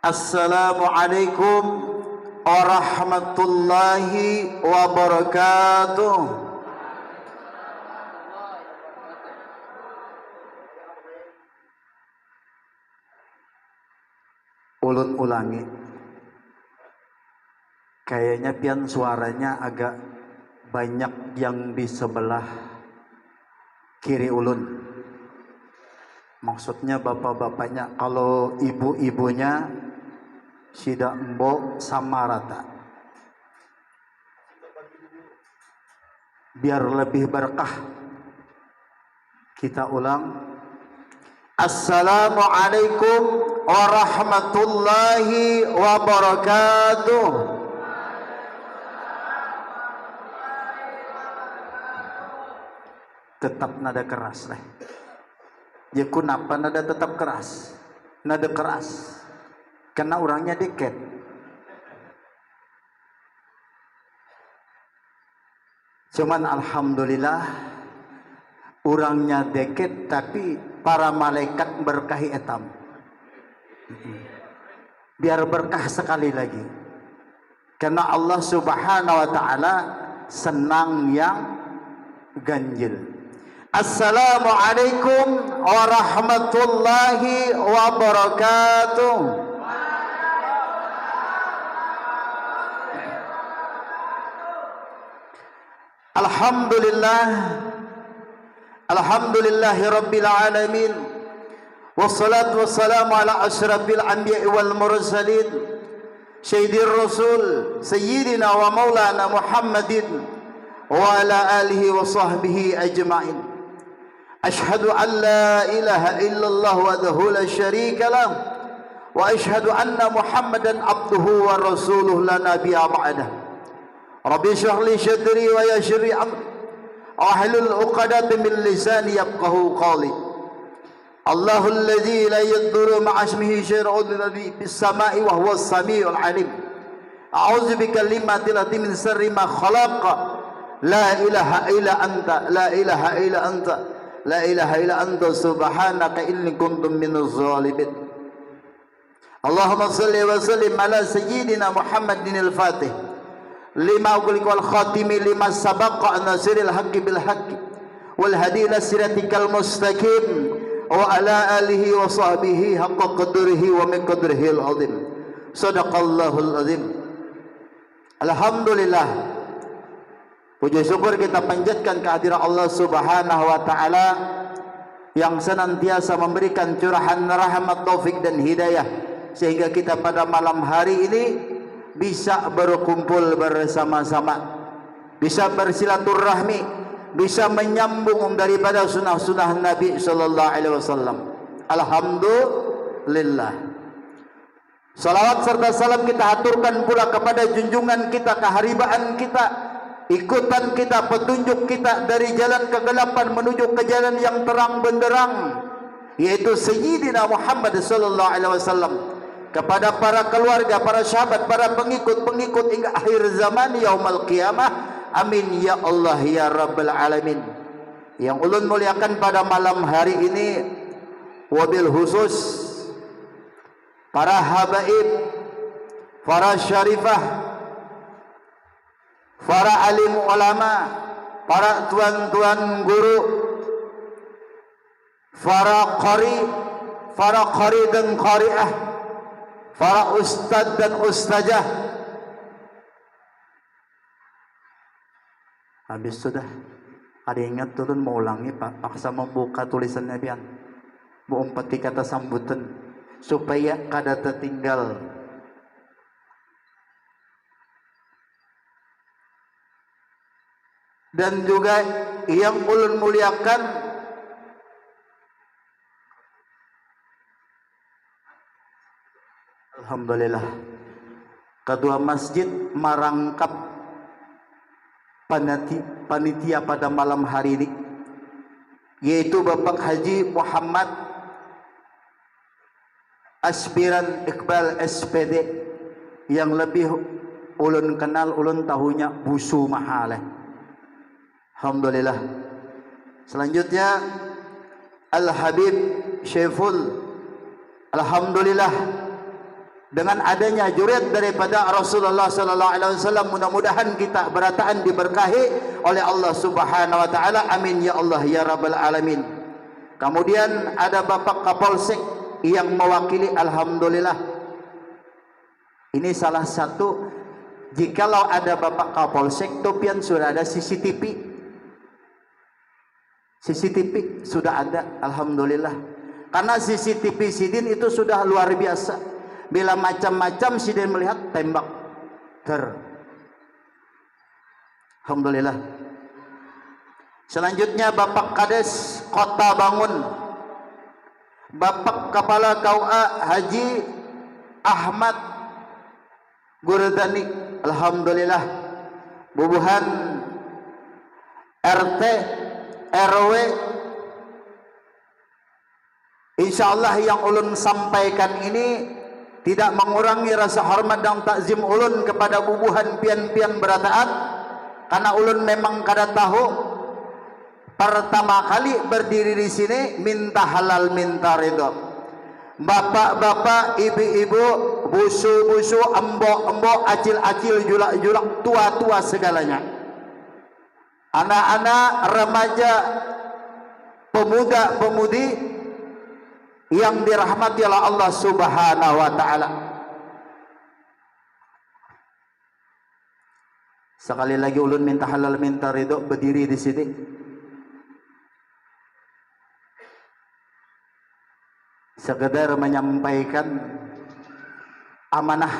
Assalamualaikum warahmatullahi wabarakatuh. Ulun ulangi. Kayaknya pian suaranya agak banyak yang di sebelah kiri ulun. Maksudnya bapak-bapaknya, kalau ibu-ibunya sida embok sama rata. Biar lebih berkah. Kita ulang. Assalamualaikum warahmatullahi wabarakatuh. Tetap nada keras lah. Ya kenapa nada tetap keras? Nada keras. Karena orangnya deket. Cuman alhamdulillah orangnya deket tapi para malaikat berkahi etam. Biar berkah sekali lagi. Karena Allah Subhanahu wa taala senang yang ganjil. Assalamualaikum warahmatullahi wabarakatuh. Alhamdulillah. Alhamdulillahi rabbil alamin. Wassalatu wassalamu ala asyrafil anbiya'i wal mursalin. Sayyidir rasul sayyidina wa maulana Muhammadin wa ala alihi wa sahbihi ajma'in. Ashhadu an la ilaha illallah wahdahu la syarika lah wa ashhadu anna Muhammadan abduhu wa rasuluhu la nabiyya ba'dah. Rabbi shrah li sadri wa yassir li amri wahlul 'uqdatam min lisani yafqahu qawli. Allahul ladzi la yadurru ma'a ismihi syai'un fis sama'i wa huwas samiul 'alim. A'udzu bikalimati llati min syarri ma khalaq. La ilaha illa anta, la ilaha illa anta, la ilaha illa anta subhanaka inni kuntu minaz zalimin. Allahumma shalli wa sallim ala sayyidina Muhammadin al-Fatih lima ughliqa wal khatimi lima sabaqa nasiril haqqi bil haqqi wal hadi ila siratikal mustaqim wa ala alihi wa sahbihi haqqa qadrihi wa miqdarihi al-azim. Shadaqallahul azim. Alhamdulillah. Puji syukur kita panjatkan kehadiran Allah Subhanahu wa taala yang senantiasa memberikan curahan rahmat, taufik dan hidayah sehingga kita pada malam hari ini bisa berkumpul bersama-sama, bisa bersilaturahmi, bisa menyambung daripada sunnah-sunnah Nabi sallallahu alaihi wasallam. Alhamdulillah. Salawat serta salam kita haturkan pula kepada junjungan kita, keharibaan kita, ikutan kita, petunjuk kita dari jalan kegelapan menuju ke jalan yang terang benderang, yaitu Sayyidina Muhammad sallallahu alaihi wasallam. Kepada para keluarga, para sahabat, para pengikut-pengikut hingga akhir zaman yaumul qiyamah. Amin ya Allah ya rabbal alamin. Yang ulun muliakan pada malam hari ini, wabil khusus para habaib, para syarifah, para alim ulama, para tuan-tuan guru, para qari dan qariah, para ustad dan ustazah. Habis sudah. Ada ingat turun mau ulangi Pak, paksa membuka tulisannya pian. Mau umpati kata sambutan supaya kada tertinggal. Dan juga yang ulun muliakan alhamdulillah Ketua Masjid merangkap panitia pada malam hari ini, yaitu Bapak Haji Muhammad Aspiran Iqbal SPD, yang lebih ulun kenal, ulun tahunya Busu Mahalah. Alhamdulillah. Selanjutnya Al-Habib Syaiful, alhamdulillah, dengan adanya juriat daripada Rasulullah sallallahu alaihi wasallam, mudah-mudahan kita berataan diberkahi oleh Allah Subhanahu wa taala. Amin ya Allah ya rabbal alamin. Kemudian ada Bapak Kapolsek yang mewakili, alhamdulillah. Ini salah satu, jikalau ada Bapak Kapolsek Topian sudah ada CCTV. CCTV sudah ada, alhamdulillah. Karena CCTV Sidin itu sudah luar biasa. Bila macam-macam Sidin melihat, tembak alhamdulillah. Selanjutnya Bapak Kades Kota Bangun, Bapak Kepala KUA Haji Ahmad Gurdani, alhamdulillah. Bubuhan RT RW, insyaallah yang ulun sampaikan ini tidak mengurangi rasa hormat dan takzim ulun kepada bubuhan pian-pian berataan, karena ulun memang kada tahu pertama kali berdiri di sini minta halal minta ridho. Bapak-bapak, ibu-ibu, busu-busu, embok-embok, acil-acil, julak-julak, tua-tua segalanya, anak-anak, remaja, pemuda-pemudi yang dirahmati oleh Allah Subhanahu wa taala. Sekali lagi ulun minta halal minta ridho berdiri di sini. Sekedar menyampaikan amanah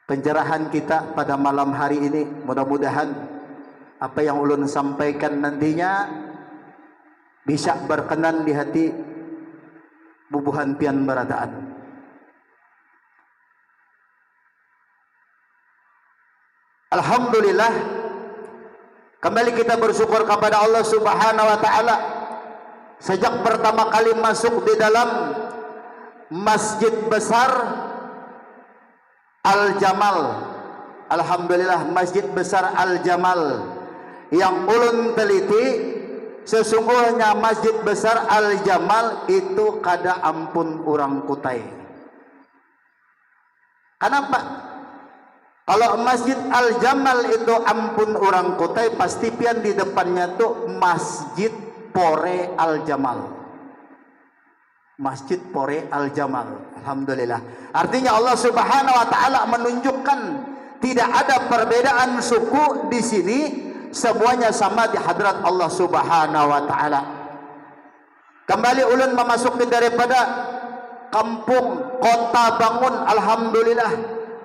pencerahan kita pada malam hari ini. Mudah-mudahan apa yang ulun sampaikan nantinya bisa berkenan di hati bubuhan pian berataan. Alhamdulillah, kembali kita bersyukur kepada Allah Subhanahu wa taala. Sejak pertama kali masuk di dalam Masjid Besar Al-Jamal, alhamdulillah, Masjid Besar Al-Jamal yang ulun teliti, sesungguhnya Masjid Besar Al-Jamal itu kada ampun orang kutai. Kenapa? Kalau Masjid Al-Jamal itu ampun orang kutai, pasti pian di depannya tuh Masjid Pore Al-Jamal. Masjid Pore Al-Jamal, alhamdulillah. Artinya Allah Subhanahu wa taala menunjukkan tidak ada perbedaan suku di sini, semuanya sama di hadrat Allah Subhanahu wa taala. Kembali ulun memasuki daripada kampung Kota Bangun, alhamdulillah,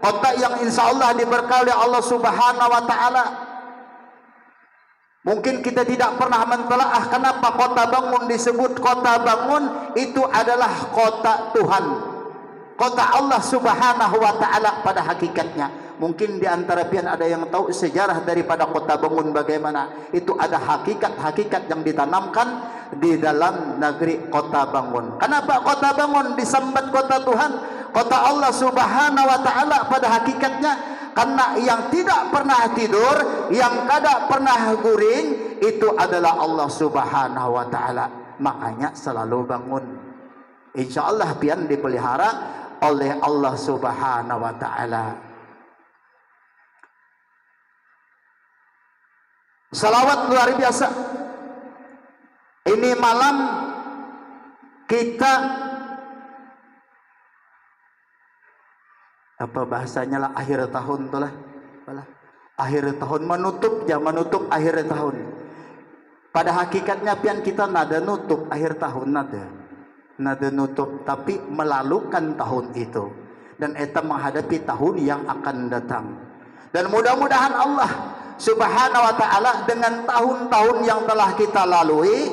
kota yang insyaallah diberkahi oleh Allah Subhanahu wa taala. Mungkin kita tidak pernah mentelaah kenapa Kota Bangun disebut Kota Bangun. Itu adalah kota Tuhan, kota Allah Subhanahu wa taala pada hakikatnya. Mungkin di antara pian ada yang tahu sejarah daripada Kota Bangun bagaimana. Itu ada hakikat-hakikat yang ditanamkan di dalam negeri Kota Bangun. Kenapa Kota Bangun disambat kota Tuhan, kota Allah Subhanahu wa taala pada hakikatnya? Karena yang tidak pernah tidur, yang kada pernah guring, itu adalah Allah Subhanahu wa taala. Makanya selalu bangun. Insyaallah pian dipelihara oleh Allah Subhanahu wa taala. Salawat luar biasa. Ini malam kita apa bahasanya lah, akhir tahun tuh lah, akhir tahun, menutup akhir tahun. Pada hakikatnya pian kita nada nutup akhir tahun, nada nutup, tapi melalukan tahun itu dan eta menghadapi tahun yang akan datang. Dan mudah-mudahan Allah Subhanahu wa taala dengan tahun-tahun yang telah kita lalui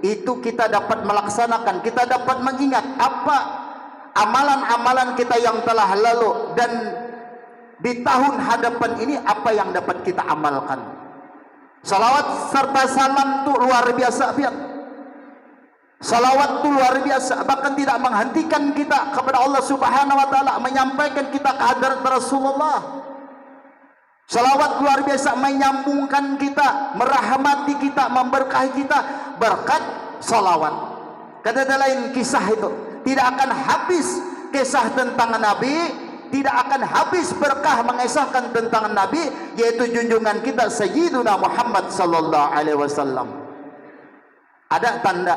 itu kita dapat melaksanakan, kita dapat mengingat apa amalan-amalan kita yang telah lalu, dan di tahun hadapan ini apa yang dapat kita amalkan. Salawat serta salam itu luar biasa pian. Salawat itu luar biasa, bahkan tidak menghentikan kita kepada Allah Subhanahu wa taala, menyampaikan kita ke hadrat Rasulullah. Salawat luar biasa menyambungkan kita, merahmati kita, memberkahi kita berkat salawat. Kada ada lain kisah itu, tidak akan habis kisah tentang Nabi, tidak akan habis berkah mengisahkan tentang Nabi, yaitu junjungan kita Sayyiduna Muhammad sallallahu alaihi wasallam. Ada tanda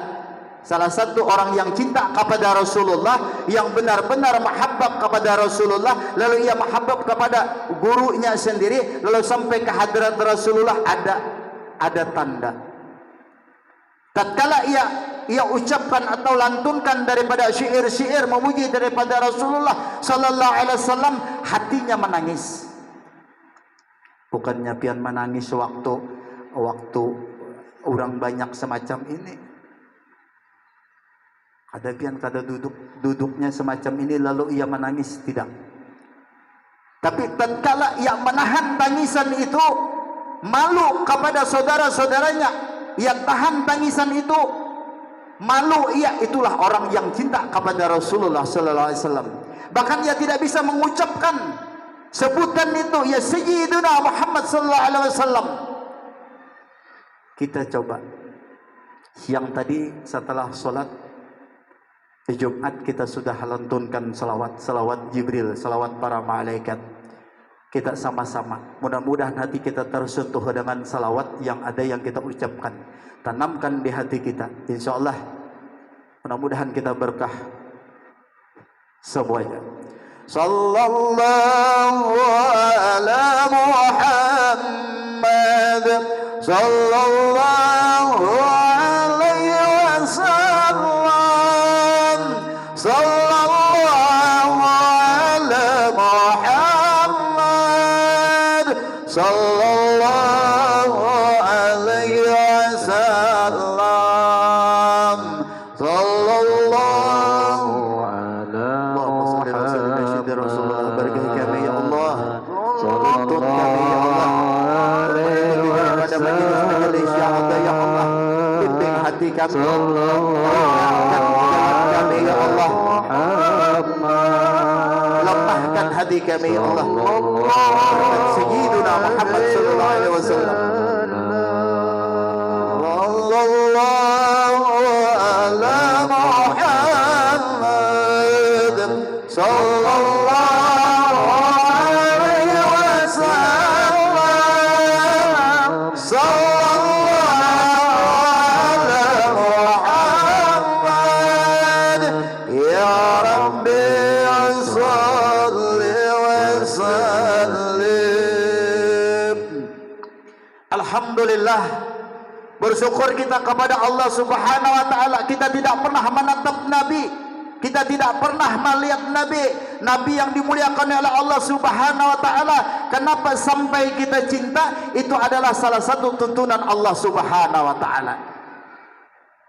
salah satu orang yang cinta kepada Rasulullah, yang benar-benar mahabbah kepada Rasulullah, lalu ia mahabbah kepada gurunya sendiri, lalu sampai ke hadrat Rasulullah, ada tanda. Tatkala ia ucapkan atau lantunkan daripada syair-syair memuji daripada Rasulullah sallallahu alaihi wasallam, hatinya menangis. Bukannya pian menangis waktu orang banyak semacam ini. Ada pian kada duduknya semacam ini lalu ia menangis, tidak. Tapi tatkala ia menahan tangisan itu, malu kepada saudara-saudaranya, ia tahan tangisan itu, malu ia, itulah orang yang cinta kepada Rasulullah sallallahu alaihi wasallam. Bahkan ia tidak bisa mengucapkan sebutan itu, ya Sayyiduna Muhammad sallallahu alaihi wasallam. Kita coba yang tadi setelah solat Jumat kita sudah lantunkan salawat Jibril, salawat para malaikat. Kita sama-sama, mudah-mudahan hati kita tersentuh dengan salawat yang ada yang kita ucapkan. Tanamkan di hati kita, insya Allah mudah-mudahan kita berkah semuanya. Sallallahu ala Muhammad, sallallahu alaihi wasallam, sallallahu ala Muhammad, sallallahu alaihi wasallam, sallallahu ala Muhammad. Rasulullah, berkahi kami ya Allah, tuntun kami ya Allah, pada majelis yang ada ya Allah, bimbing hati kami, kami ya Allah, lemahkan hati kami ya Allah, Sayyiduna Muhammad sallallahu alaihi wasallam. Sallallahu ala Muhammad, sallallahu alaihi wasallam, sallallahu ala Muhammad, ya Rabbi salli wa sallim. Alhamdulillah, bersyukur kita kepada Allah Subhanahu wa taala, kita tidak pernah menatap Nabi, kita tidak pernah melihat Nabi yang dimuliakan oleh Allah Subhanahu wa taala. Kenapa sampai kita cinta? Itu adalah salah satu tuntunan Allah Subhanahu wa taala.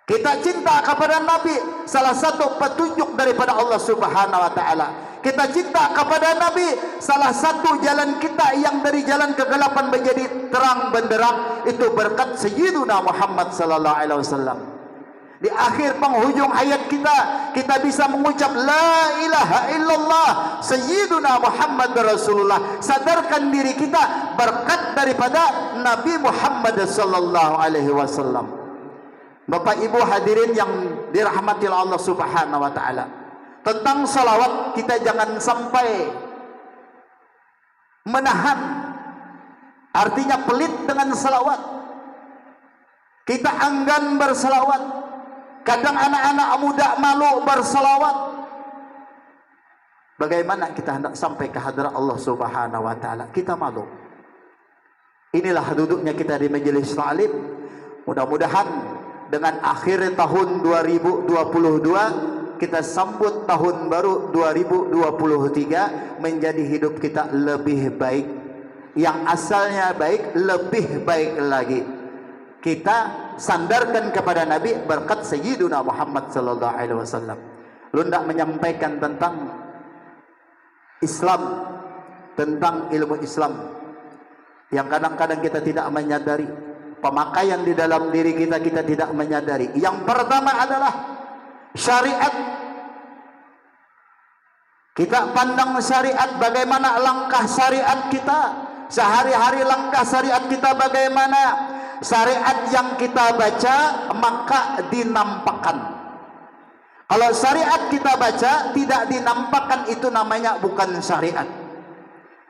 Kita cinta kepada Nabi, salah satu petunjuk daripada Allah Subhanahu wa taala. Kita cinta kepada Nabi, salah satu jalan kita yang dari jalan kegelapan menjadi terang benderang, itu berkat Sayyiduna Muhammad sallallahu alaihi wasallam. Di akhir penghujung ayat kita bisa mengucap la ilaha illallah Sayyiduna Muhammad Rasulullah. Sadarkan diri kita berkat daripada Nabi Muhammad sallallahu alaihi wasallam. Bapak Ibu hadirin yang dirahmati Allah Subhanahu wa taala, tentang salawat kita jangan sampai menahan, artinya pelit dengan salawat. Kita enggan bersalawat. Kadang anak-anak muda malu bersalawat. Bagaimana kita hendak sampai ke hadirat Allah Subhanahu wa taala? Kita malu. Inilah duduknya kita di majelis ta'lim. Mudah-mudahan dengan akhir tahun 2022 kita sambut tahun baru 2023 menjadi hidup kita lebih baik. Yang asalnya baik, lebih baik lagi. Kita sandarkan kepada Nabi berkat Sayyiduna Muhammad sallallahu alaihi wasallam. Lu hendak menyampaikan tentang Islam, tentang ilmu Islam yang kadang-kadang kita tidak menyadari, pemakaian di dalam diri kita tidak menyadari. Yang pertama adalah syariat. Kita pandang syariat, bagaimana langkah syariat kita sehari-hari, langkah syariat kita bagaimana. Syariat yang kita baca maka dinampakkan. Kalau syariat kita baca tidak dinampakkan, itu namanya bukan syariat.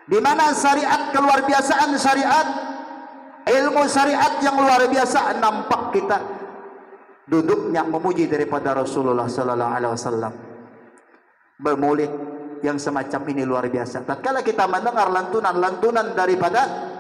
Di mana syariat keluar biasaan syariat, ilmu syariat yang luar biasa, nampak kita duduknya memuji daripada Rasulullah sallallahu alaihi wasallam. Bermaulid yang semacam ini luar biasa. Tatkala kita mendengar lantunan-lantunan daripada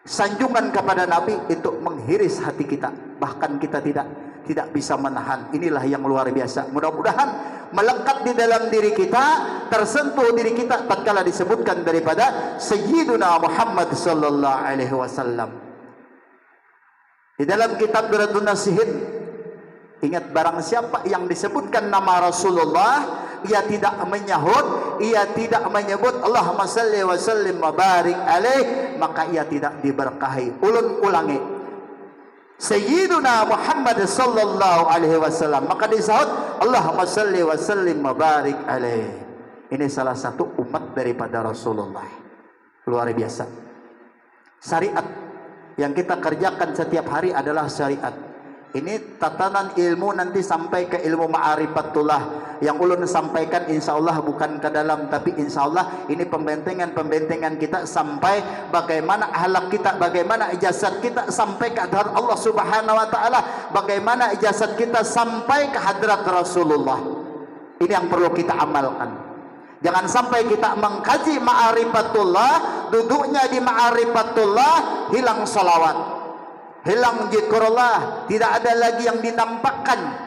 sanjungan kepada Nabi, itu menghiris hati kita, bahkan kita tidak bisa menahan. Inilah yang luar biasa. Mudah-mudahan melekat di dalam diri kita, tersentuh diri kita tatkala disebutkan daripada Sayyiduna Muhammad sallallahu alaihi wasallam. Di dalam kitab Duratun Nasihin, ingat, barang siapa yang disebutkan nama Rasulullah, ia tidak menyahut, ia tidak menyebut Allahumma salli wa sallim wa barik alaih, maka ia tidak diberkahi. Ulun ulangi, Sayyiduna Muhammad sallallahu alaihi wasallam, maka disahut Allahumma salli wa sallim wa barik alaih. Ini salah satu umat daripada Rasulullah. Luar biasa. Syariat yang kita kerjakan setiap hari adalah syariat. Ini tatanan ilmu nanti sampai ke ilmu ma'rifatullah. Yang ulun sampaikan insya Allah bukan ke dalam, tapi insya Allah ini pembentengan kita sampai bagaimana akhlak kita, bagaimana ijazat kita sampai ke hadrat Allah subhanahu wa ta'ala, bagaimana ijazat kita sampai ke hadrat Rasulullah. Ini yang perlu kita amalkan. Jangan sampai kita mengkaji ma'rifatullah, duduknya di ma'rifatullah, hilang salawat, hilang zikrullah, tidak ada lagi yang dinampakkan.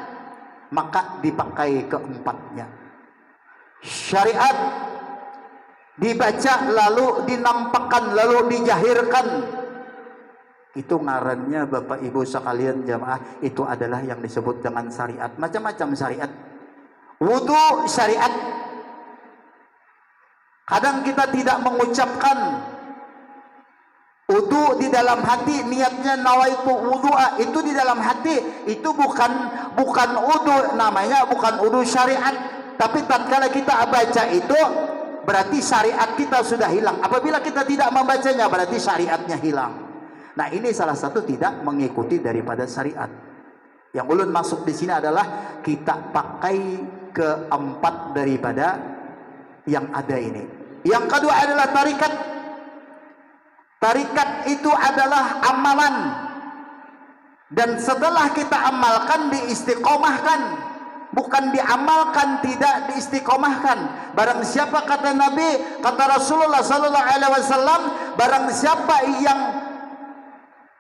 Maka dipakai keempatnya. Syariat dibaca lalu dinampakkan, lalu dijahirkan. Itu ngarannya Bapak Ibu sekalian jamaah, itu adalah yang disebut dengan syariat. Macam-macam syariat. Wudu syariat. Kadang kita tidak mengucapkan wudu di dalam hati, niatnya nawaitu wudu'a, itu di dalam hati, itu bukan wudu, namanya bukan wudu syariat. Tapi tatkala kita baca itu, berarti syariat kita sudah hilang. Apabila kita tidak membacanya, berarti syariatnya hilang. Nah, ini salah satu tidak mengikuti daripada syariat. Yang ulun masuk di sini adalah kita pakai keempat daripada yang ada ini. Yang kedua adalah tarikat. Tarikat itu adalah amalan, dan setelah kita amalkan diistiqomahkan, bukan diamalkan tidak diistiqomahkan. Barang siapa, kata Nabi, kata Rasulullah sallallahu alaihi wasallam, barang siapa yang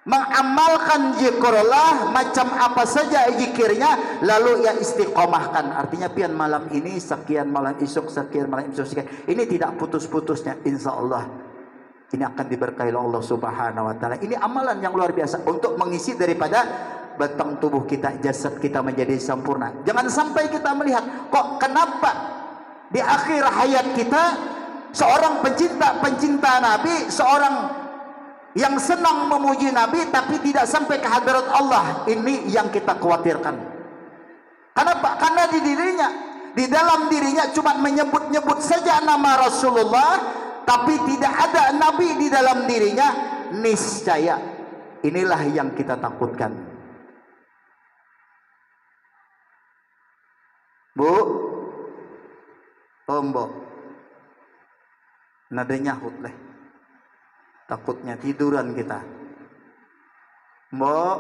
mengamalkan zikrullah macam apa saja zikirnya, lalu ia istiqomahkan, artinya pian malam ini sekian, malam esok sekian, malam esok sekian, ini tidak putus-putusnya, insya Allah ini akan diberkahi oleh Allah subhanahu wa ta'ala. Ini amalan yang luar biasa untuk mengisi daripada batang tubuh kita, jasad kita menjadi sempurna. Jangan sampai kita melihat, kok kenapa di akhir hayat kita seorang pencinta Nabi, seorang yang senang memuji Nabi, tapi tidak sampai ke hadirat Allah. Ini yang kita khawatirkan. Kenapa? Karena di dalam dirinya cuma menyebut-nyebut saja nama Rasulullah, tapi tidak ada Nabi di dalam dirinya. Niscaya inilah yang kita takutkan. Bu, Mbok, nadanya nyahut leh, takutnya tiduran kita. Mbok,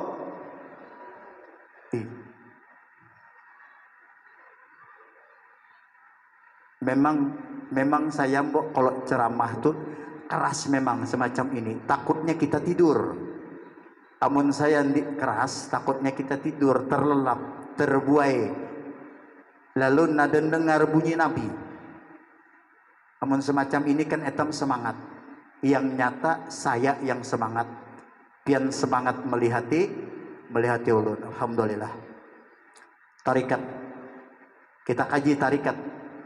memang saya Mbok kalau ceramah tuh keras, memang semacam ini, takutnya kita tidur. Amun saya keras, takutnya kita tidur, terlelap, terbuai, lalu nada dengar bunyi Nabi. Amun semacam ini kan etam semangat, yang nyata saya yang semangat, pian semangat melihati ulun. Alhamdulillah. Tarikat, kita kaji tarikat,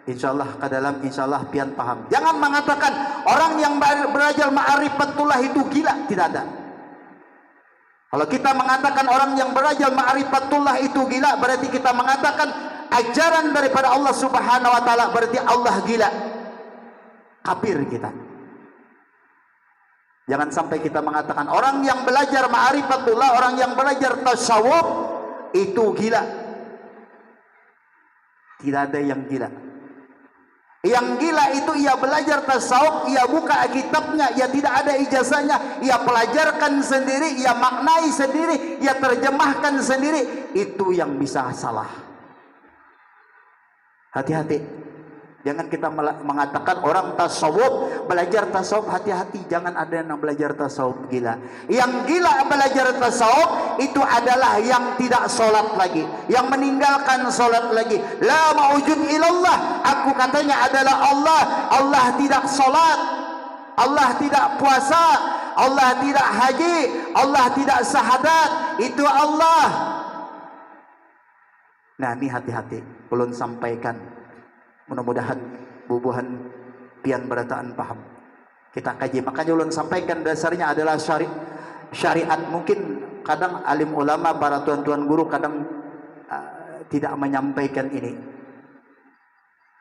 insyaallah ke dalam, insyaallah pian paham. Jangan mengatakan orang yang belajar ma'rifatullah itu gila, tidak ada. Kalau kita mengatakan orang yang belajar ma'rifatullah itu gila, berarti kita mengatakan ajaran daripada Allah subhanahu wa ta'ala, berarti Allah gila. Kafir kita. Jangan sampai kita mengatakan orang yang belajar ma'rifatullah, orang yang belajar tasawuf itu gila. Tidak ada yang gila. Yang gila itu ia belajar tasawuf, ia buka kitabnya, ia tidak ada ijazahnya, ia pelajarkan sendiri, ia maknai sendiri, ia terjemahkan sendiri. Itu yang bisa salah. Hati-hati. Jangan kita mengatakan orang tasawuf, belajar tasawuf, hati-hati, jangan ada yang belajar tasawuf gila. Yang gila belajar tasawuf itu adalah yang tidak sholat lagi, yang meninggalkan sholat lagi. La ma'ujud ilallah, aku katanya adalah Allah. Allah tidak sholat, Allah tidak puasa, Allah tidak haji, Allah tidak syahadat, itu Allah. Nah ini hati-hati, ulun sampaikan. Mudah-mudahan bubuhan pian berataan paham. Kita kaji, makanya ulun sampaikan dasarnya adalah syariat. Mungkin kadang alim ulama, para tuan-tuan guru kadang tidak menyampaikan ini.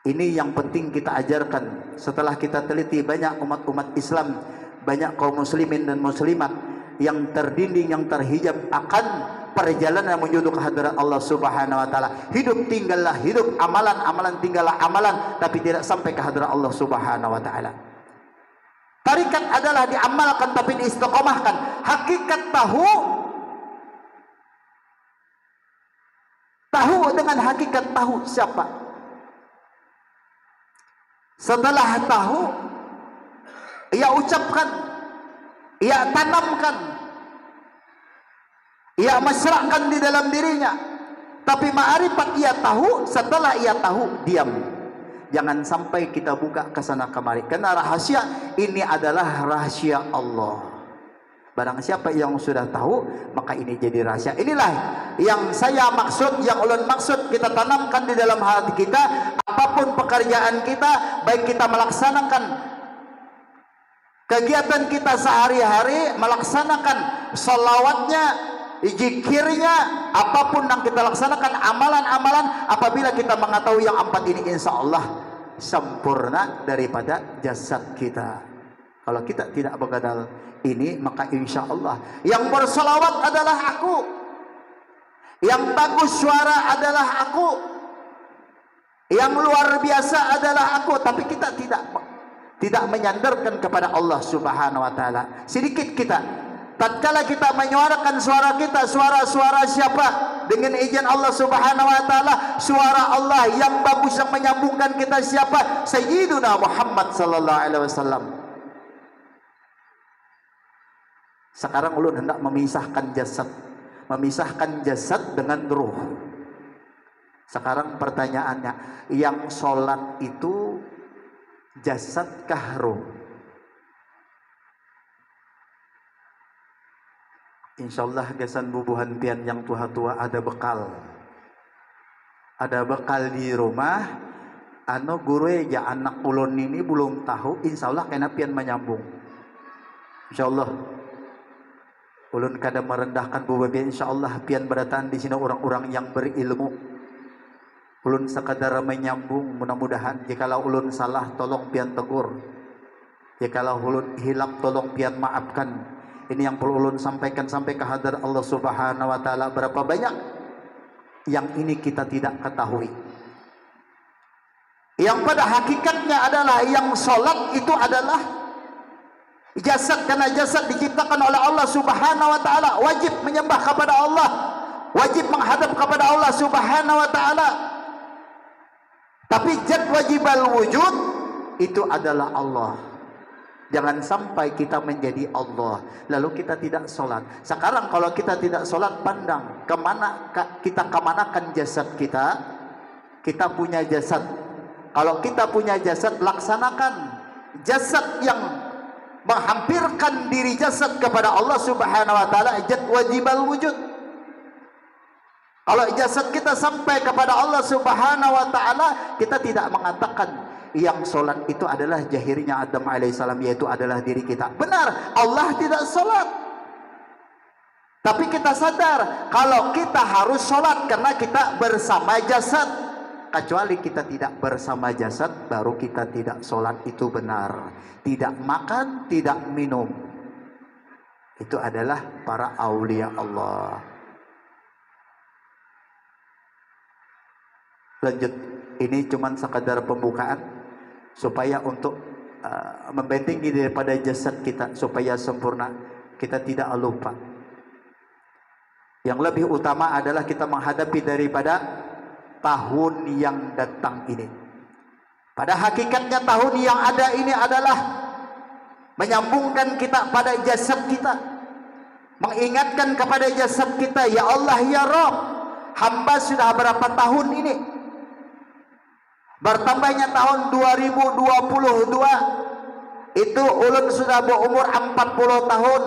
Ini yang penting kita ajarkan. Setelah kita teliti, banyak umat-umat Islam, banyak kaum muslimin dan muslimat yang terdinding, yang terhijab akan perjalanan menuju ke hadirat Allah Subhanahu wa taala. Hidup tinggallah hidup, amalan tinggallah amalan, tapi tidak sampai ke hadirat Allah Subhanahu wa taala. Tarikat adalah diamalkan tapi diistiqomahkan. Hakikat tahu dengan hakikat tahu siapa. Setelah tahu, ia ucapkan, ia tanamkan, ia masrakkan di dalam dirinya. Tapi ma'rifat ia tahu, setelah ia tahu diam. Jangan sampai kita buka ke sana kemari, karena rahasia ini adalah rahasia Allah. Barang siapa yang sudah tahu, maka ini jadi rahasia. Inilah yang saya maksud, yang ulun maksud, kita tanamkan di dalam hati kita. Apapun pekerjaan kita, baik kita melaksanakan kegiatan kita sehari-hari, melaksanakan salawatnya, zikirnya, apapun yang kita laksanakan, amalan-amalan, apabila kita mengetahui yang empat ini, insya Allah sempurna daripada jasad kita. Kalau kita tidak mengenal ini, maka insya Allah yang bersalawat adalah aku, yang bagus suara adalah aku, yang luar biasa adalah aku. Tapi kita tidak menyandarkan kepada Allah Subhanahu wa taala. Sedikit kita, tatkala kita menyuarakan suara kita, suara siapa? Dengan izin Allah Subhanahu wa taala, suara Allah yang bagus, yang menyambungkan kita siapa? Sayyiduna Muhammad sallallahu alaihi wasallam. Sekarang ulun hendak memisahkan jasad dengan ruh. Sekarang pertanyaannya, yang sholat itu jasadkah ruh? Insyaallah gasan bubuhan pian yang tua-tua ada bekal. Ada bekal di rumah. Anu guru ya anak ulun ini belum tahu, insyaallah kena pian menyambung. Insyaallah. Ulun kadang merendahkan bubuhan, insyaallah pian beratan di sini orang-orang yang berilmu. Ulun sekadar menyambung, mudah-mudahan jikalau ulun salah tolong pian tegur, jikalau ulun hilap tolong pian maafkan. Ini yang perlu ulun sampaikan sampai ke hadirat Allah Subhanahu wa taala. Berapa banyak yang ini kita tidak ketahui, yang pada hakikatnya adalah yang sholat itu adalah jasad, karena jasad diciptakan oleh Allah Subhanahu wa taala, wajib menyembah kepada Allah, wajib menghadap kepada Allah Subhanahu wa taala. Tapi zat wajibal wujud itu adalah Allah. Jangan sampai kita menjadi Allah lalu kita tidak sholat. Sekarang kalau kita tidak sholat, pandang kemana kita kemanakan jasad kita. Kita punya jasad. Kalau kita punya jasad, laksanakan jasad yang menghampirkan diri jasad kepada Allah Subhanahu wa taala, zat wajibal wujud. Kalau jasad kita sampai kepada Allah Subhanahu wa taala, kita tidak mengatakan yang sholat itu adalah jahirnya Adam alaihissalam, yaitu adalah diri kita. Benar, Allah tidak sholat, tapi kita sadar kalau kita harus sholat karena kita bersama jasad. Kecuali kita tidak bersama jasad, baru kita tidak sholat. Itu benar. Tidak makan, tidak minum, itu adalah para aulia Allah. Lanjut. Ini cuman sekadar pembukaan supaya untuk membentengi daripada jasad kita supaya sempurna, kita tidak lupa. Yang lebih utama adalah kita menghadapi daripada tahun yang datang ini. Pada hakikatnya tahun yang ada ini adalah menyambungkan kita pada jasad kita, mengingatkan kepada jasad kita, ya Allah ya Rabb, hamba sudah berapa tahun ini, bertambahnya tahun 2022 itu ulun sudah berumur 40 tahun,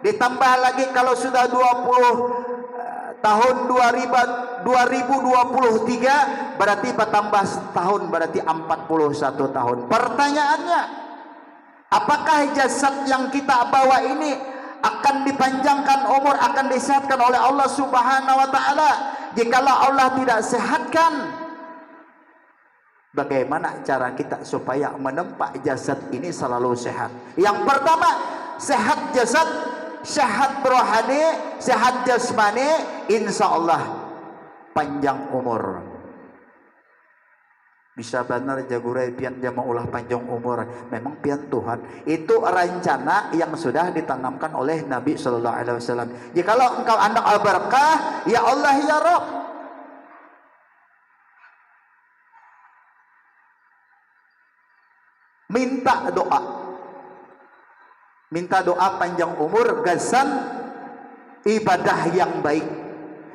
ditambah lagi kalau sudah 20 tahun 2023 berarti bertambah setahun, berarti 41 tahun. Pertanyaannya, apakah jasad yang kita bawa ini akan dipanjangkan umur, akan disehatkan oleh Allah Subhanahu wa taala? Jikalau Allah tidak sehatkan, bagaimana cara kita supaya menempa jasad ini selalu sehat? Yang pertama, sehat jasad, sehat rohani, sehat jasmani, insya Allah panjang umur. Bisa benar jagurai pian jama ulah panjang umur. Memang pian Tuhan. Itu rencana yang sudah ditanamkan oleh Nabi Sallallahu Alaihi Wasallam. Jikalau engkau anak al-barakah, ya Allah ya Rabb, minta doa, minta doa panjang umur, gasan ibadah yang baik.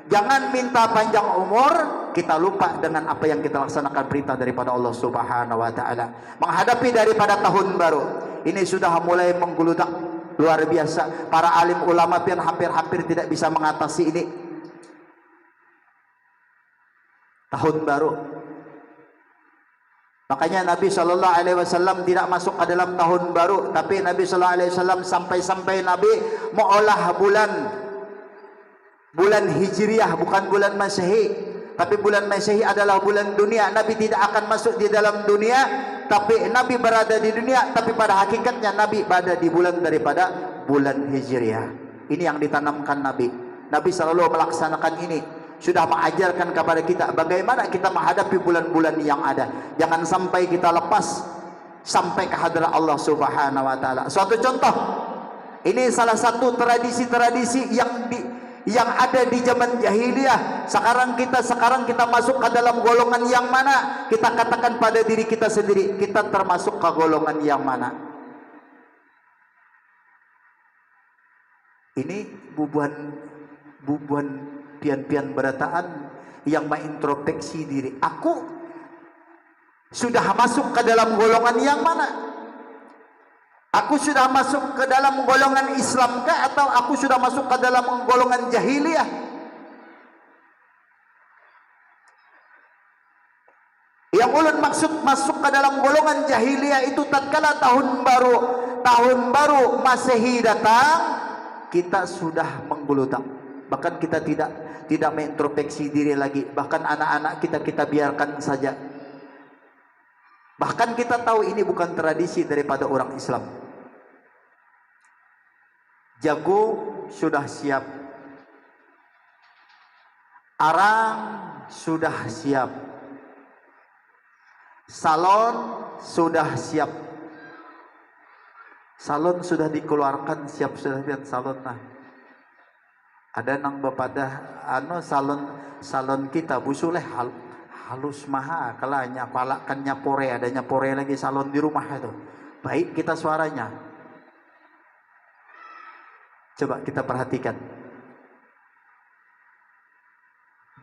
Jangan minta panjang umur, kita lupa dengan apa yang kita laksanakan perintah daripada Allah Subhanahu wa taala. Menghadapi daripada tahun baru ini sudah mulai mengguludak luar biasa. Para alim ulama pian hampir-hampir tidak bisa mengatasi ini. Tahun baru, makanya Nabi Shallallahu Alaihi Wasallam tidak masuk ke dalam tahun baru, tapi Nabi Shallallahu Alaihi Wasallam sampai Nabi mengolah bulan Hijriah, bukan bulan Masehi. Tapi bulan Masehi adalah bulan dunia. Nabi tidak akan masuk di dalam dunia, tapi Nabi berada di dunia, tapi pada hakikatnya Nabi berada di bulan daripada bulan Hijriah. Ini yang ditanamkan Nabi. Nabi selalu melaksanakan ini. Sudah mengajarkan kepada kita bagaimana kita menghadapi bulan-bulan yang ada. Jangan sampai kita lepas sampai ke hadirat Allah Subhanahu wa taala. Suatu contoh, ini salah satu tradisi-tradisi yang ada di zaman jahiliyah. Sekarang kita masuk ke dalam golongan yang mana? Kita katakan pada diri kita sendiri, kita termasuk ke golongan yang mana? Ini bubuan pian-pian berataan yang mengintrospeksi diri. Aku sudah masuk ke dalam golongan yang mana? Aku sudah masuk ke dalam golongan Islam kah, atau aku sudah masuk ke dalam golongan jahiliyah? Yang ulun maksud masuk ke dalam golongan jahiliyah itu tatkala tahun baru Masehi datang, kita sudah menggulutak. Bahkan kita tidak mengintrospeksi diri lagi. Bahkan anak-anak kita biarkan saja. Bahkan kita tahu ini bukan tradisi daripada orang Islam. Jagung sudah siap, arang sudah siap, salon sudah siap. Salon sudah dikeluarkan, siap sudah lihat salon nah. Ada nang bepada salon kita busuleh halus maha kalanya palakan nyapore, ada nyapore lagi salon di rumah itu. Baik kita suaranya. Coba kita perhatikan.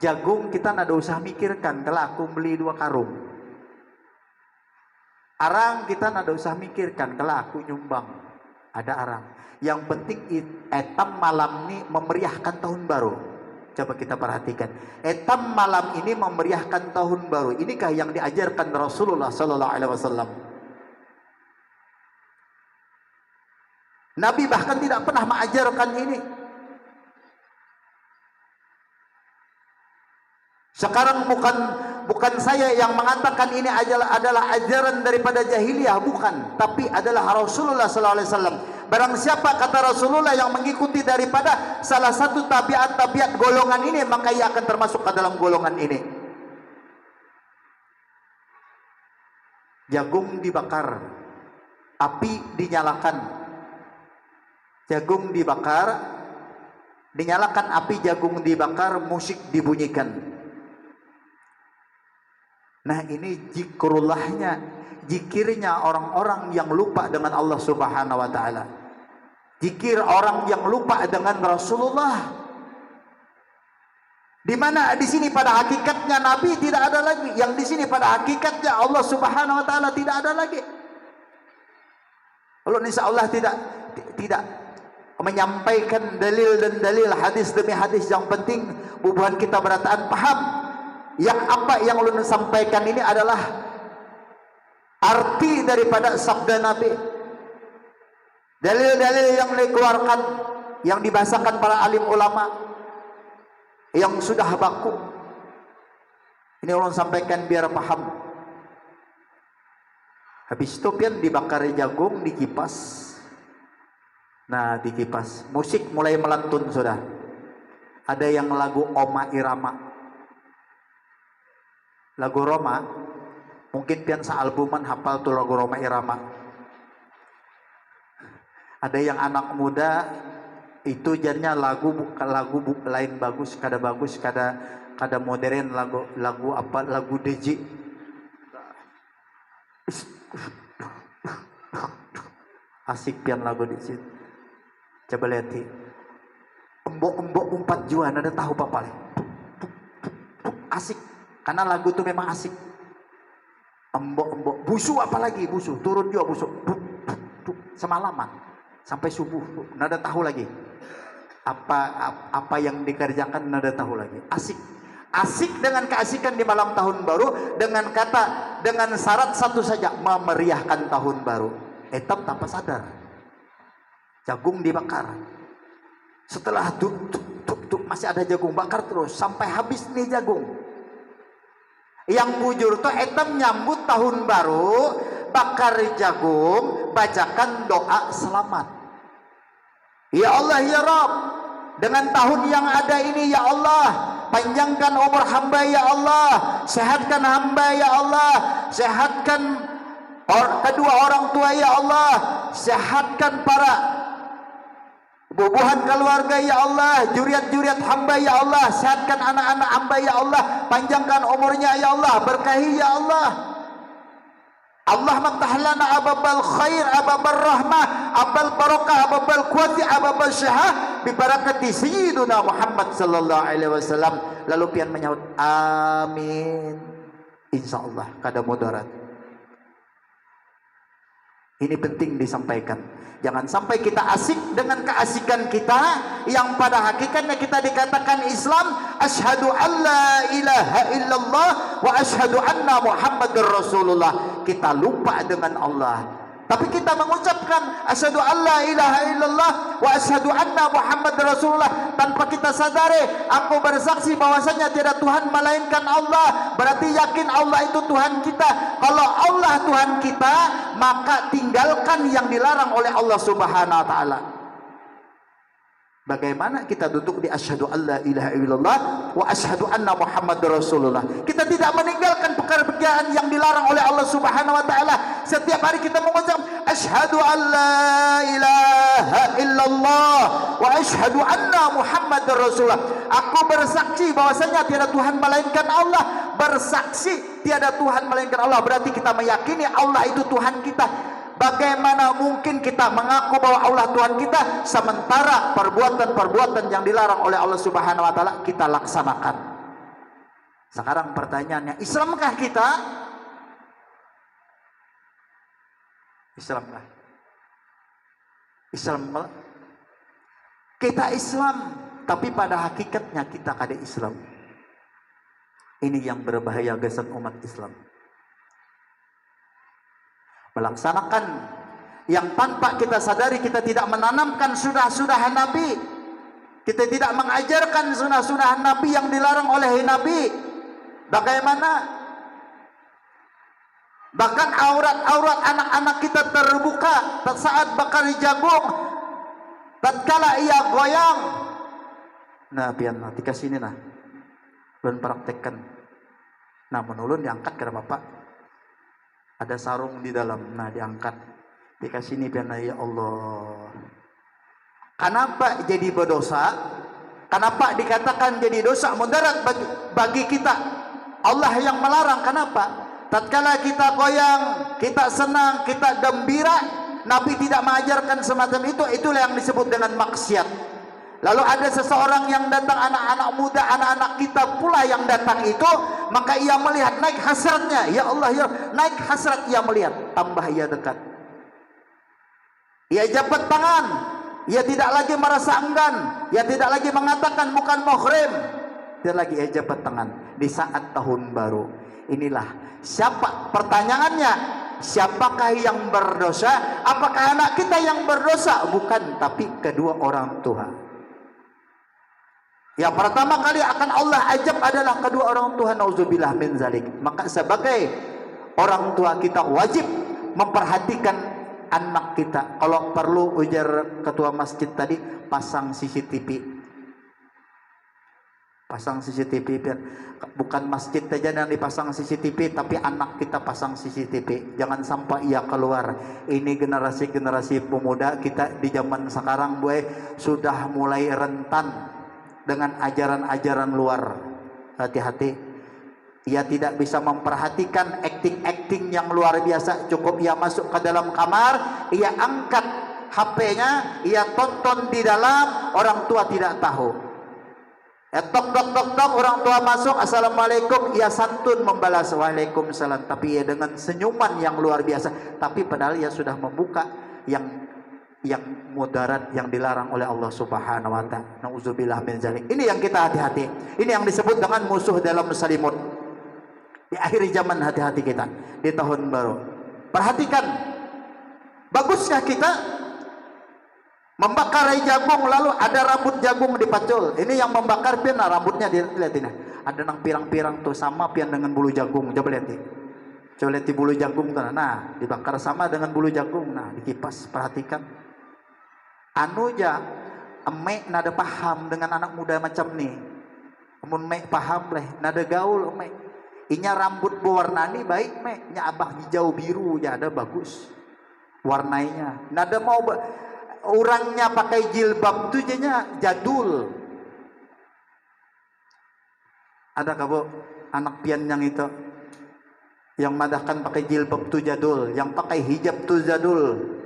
Jagung kita nada usah mikirkan kalau aku beli 2 karung. Arang kita nada usah mikirkan kalau aku nyumbang ada arang. Yang penting etam malam ini memeriahkan tahun baru. Coba kita perhatikan. Etam malam ini memeriahkan tahun baru. Inikah yang diajarkan Rasulullah Sallallahu Alaihi Wasallam? Nabi bahkan tidak pernah mengajarkan ini. Sekarang bukan saya yang mengatakan ini adalah ajaran daripada jahiliyah, bukan, tapi adalah Rasulullah sallallahu alaihi wasallam. Barang siapa kata Rasulullah yang mengikuti daripada salah satu tabiat golongan ini, maka ia akan termasuk ke dalam golongan ini. jagung dibakar, api dinyalakan. Jagung dibakar, dinyalakan api, jagung dibakar, musik dibunyikan. Nah, ini zikrullahnya, zikirnya orang-orang yang lupa dengan Allah Subhanahu wa taala. Zikir orang yang lupa dengan Rasulullah. Di mana di sini pada hakikatnya Nabi tidak ada lagi, yang di sini pada hakikatnya Allah Subhanahu wa taala tidak ada lagi. Allah insya Allah tidak menyampaikan dalil dan dalil, hadis demi hadis. Yang penting bubuhan kita berataan paham yang apa yang ulun sampaikan ini adalah arti daripada sabda Nabi. Dalil-dalil yang dikeluarkan, yang dibahasakan para alim ulama yang sudah baku, ini ulun sampaikan biar paham. Habis itu pian dibakar jagung, dikipas. Nah, dikipas, musik mulai melantun sudah. Ada yang lagu Oma Irama, lagu Roma. Mungkin pian sealbuman hafal tuh lagu Roma Irama. Ada yang anak muda itu jadinya lagu lain bagus, kada modern, lagu apa, lagu DJ. Asik pian lagu di situ. Coba lihat sih. Embok-embok 4 juan, ada tahu apa le? Asik, karena lagu itu memang asik. Embok-embok, busu apalagi, busu, turun juga busu. Semalaman sampai subuh, nada tahu lagi. Apa yang dikerjakan nada tahu lagi. Asik dengan keasikan di malam tahun baru, dengan syarat satu saja, memeriahkan tahun baru. Etam tanpa sadar, jagung dibakar. Setelah masih ada jagung, bakar terus sampai habis nih jagung. Yang bujur tuh etam nyambut tahun baru, bakar jagung, bacakan doa selamat. Ya Allah ya Rabb, dengan tahun yang ada ini ya Allah, panjangkan umur hamba ya Allah, sehatkan hamba ya Allah, sehatkan kedua orang tua ya Allah, sehatkan para bubuhan keluarga ya Allah, juriat-juriat hamba ya Allah, sehatkan anak-anak hamba ya Allah, panjangkan umurnya ya Allah, berkahi ya Allah. Allah maftah lana ababal khair, ababal rahmah, ababal barakah, ababal kuwati, ababal syahah bi barakati sayyidina Muhammad sallallahu alaihi wasallam. Lalu pian menyahut amin, insyaallah kada mudarat. Ini penting disampaikan. Jangan sampai kita asik dengan keasikan kita yang pada hakikatnya kita dikatakan Islam, asyhadu alla ilaha illallah wa asyhadu anna Muhammadar Rasulullah. Kita lupa dengan Allah, tapi kita mengucapkan asyhadu alla ilaha illallah wa asyhadu anna Muhammadar Rasulullah tanpa kita sadari. Aku bersaksi bahwasanya tiada Tuhan melainkan Allah. Berarti yakin Allah itu Tuhan kita. Kalau Allah Tuhan kita, maka tinggalkan yang dilarang oleh Allah Subhanahu wa taala. Bagaimana kita duduk di asyhadu alla ilaha illallah wa asyhadu anna Muhammadar Rasulullah. Kita tidak meninggalkan pekerjaan yang dilarang oleh Allah Subhanahu wa taala. Setiap hari kita mengucap asyhadu alla ilaha illallah wa asyhadu anna Muhammadar Rasulullah. Aku bersaksi bahwasanya tiada Tuhan melainkan Allah. Bersaksi tiada Tuhan melainkan Allah, berarti kita meyakini Allah itu Tuhan kita. Bagaimana mungkin kita mengaku bahwa Allah Tuhan kita sementara perbuatan-perbuatan yang dilarang oleh Allah Subhanahu wa taala kita laksanakan? Sekarang pertanyaannya, Islamkah kita? Islamkah? Islam kita Islam, tapi pada hakikatnya kita kada Islam. Ini yang berbahaya gesan umat Islam. Melaksanakan yang tanpa kita sadari, kita tidak menanamkan sunnah-sunnah Nabi, kita tidak mengajarkan sunnah-sunnah Nabi yang dilarang oleh Nabi. Bagaimana? Bahkan aurat-aurat anak-anak kita terbuka saat bakar jagung, tatkala ia goyang. Nah, pian nanti kasih ini nah, belum praktekkan. Nah, menulun diangkat ke bapak. Ada sarung di dalam, nah diangkat, dikasih ini pian, ya Allah. Kenapa jadi berdosa? Kenapa dikatakan jadi dosa mudarat bagi kita? Allah yang melarang. Kenapa? Tatkala kita goyang, kita senang, kita gembira, Nabi tidak mengajarkan semacam itu. Itulah yang disebut dengan maksiat. Lalu ada seseorang yang datang, anak-anak muda, anak-anak kita pula yang datang itu, maka ia melihat, naik hasratnya, ya Allah, ya naik hasrat, ia melihat, tambah ia dekat, ia jabat tangan, ia tidak lagi merasa enggan, ia tidak lagi mengatakan bukan muhrim, dia lagi ia jabat tangan di saat tahun baru. Inilah siapa, pertanyaannya, siapakah yang berdosa? Apakah anak kita yang berdosa? Bukan, tapi kedua orang tua. Yang pertama kali akan Allah ajab adalah kedua orang tua, nauzubillah min zalik. Maka sebagai orang tua kita wajib memperhatikan anak kita. Kalau perlu, ujar ketua masjid tadi, pasang CCTV. Pasang CCTV, biar bukan masjid saja yang dipasang CCTV, tapi anak kita pasang CCTV. Jangan sampai ia keluar. Ini generasi-generasi pemuda kita di zaman sekarang, sudah mulai rentan dengan ajaran-ajaran luar. Hati-hati, ia tidak bisa memperhatikan acting-acting yang luar biasa. Cukup ia masuk ke dalam kamar, ia angkat HP-nya, ia tonton di dalam, orang tua tidak tahu. Tok, orang tua masuk, assalamualaikum, ia santun membalas waalaikumsalam, tapi ia dengan senyuman yang luar biasa. Tapi padahal ia sudah membuka yang mudarat, yang dilarang oleh Allah Subhanahu wa taala. Nauzubillah min zalik. Ini yang kita hati-hati. Ini yang disebut dengan musuh dalam selimut. Di akhir zaman, hati-hati kita di tahun baru. Perhatikan, baguskah kita membakar jagung lalu ada rambut jagung dipacul? Ini yang membakar pian, rambutnya dilihat ini. Ada nang pirang-pirang tuh sama pian dengan bulu jagung. Coba lihat nih. Coba lihat di bulu jagung tuh. Nah, dibakar sama dengan bulu jagung. Nah, dikipas, perhatikan. Anu ja, emek nada paham dengan anak muda macam ni. Amun mek paham leh, nada gaul emek. Inya rambut berwarna ni baik mek, nya abah hijau biru ya ada bagus warnanya. Nada mau orangnya pakai jilbab tu jenya jadul. Ada kabo anak pian yang itu yang madahkan pakai jilbab tu jadul, yang pakai hijab tu jadul.